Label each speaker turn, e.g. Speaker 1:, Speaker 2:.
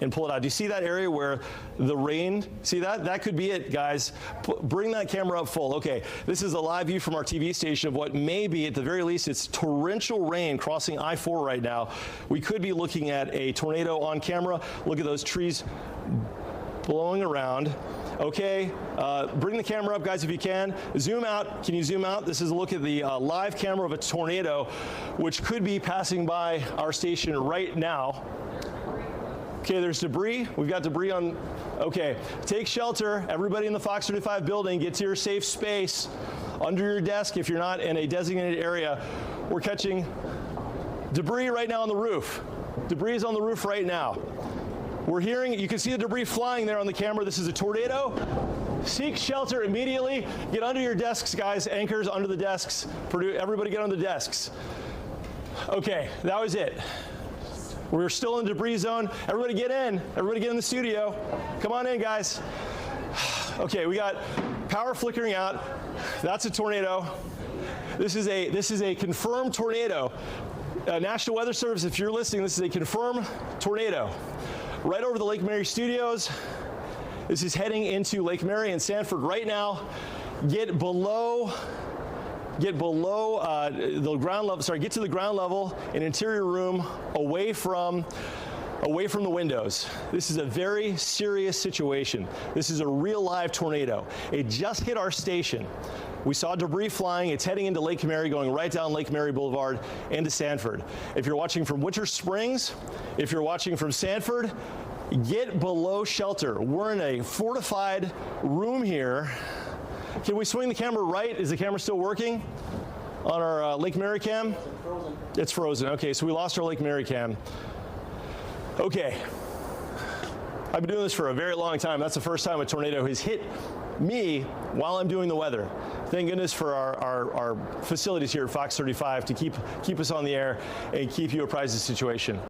Speaker 1: and pull it out. Do you see that area where the rain, see that? That could be it, guys. Bring that camera up full. Okay, this is a live view from our TV station of what may be, at the very least, it's torrential rain crossing I-4 right now. We could be looking at a tornado on camera. Look at those trees blowing around. Okay, bring the camera up, guys, if you can. Zoom out. Can you zoom out? This is a look at the live camera of a tornado, which could be passing by our station right now. Okay, there's debris. We've got debris on. Okay, take shelter. Everybody in the Fox 35 building, get to your safe space under your desk if you're not in a designated area. We're catching debris right now on the roof. Debris is on the roof right now. We're hearing, you can see the debris flying there on the camera. This is a tornado. Seek shelter immediately. Get under your desks, guys. Anchors under the desks. Everybody get on the desks. Okay, that was it. We're still in the debris zone. Everybody get in. Everybody get in the studio. Come on in, guys. Okay, we got power flickering out. That's a tornado. This is a confirmed tornado. National Weather Service, if you're listening, this is a confirmed tornado. Right over the Lake Mary studios. This is heading into Lake Mary and Sanford right now. Get below the ground level, sorry, get to the ground level, an interior room away from the windows. This is a very serious situation. This is a real live tornado. It just hit our station. We saw debris flying. It's heading into Lake Mary, going right down Lake Mary Boulevard into Sanford. If you're watching from Winter Springs, if you're watching from Sanford, get below shelter. We're in a fortified room here. Can we swing the camera right? Is the camera still working on our Lake Mary cam? It's frozen. Okay, so we lost our Lake Mary cam. Okay. I've been doing this for a very long time. That's the first time a tornado has hit me while I'm doing the weather. Thank goodness for our facilities here at Fox 35 to keep us on the air and keep you apprised of the situation.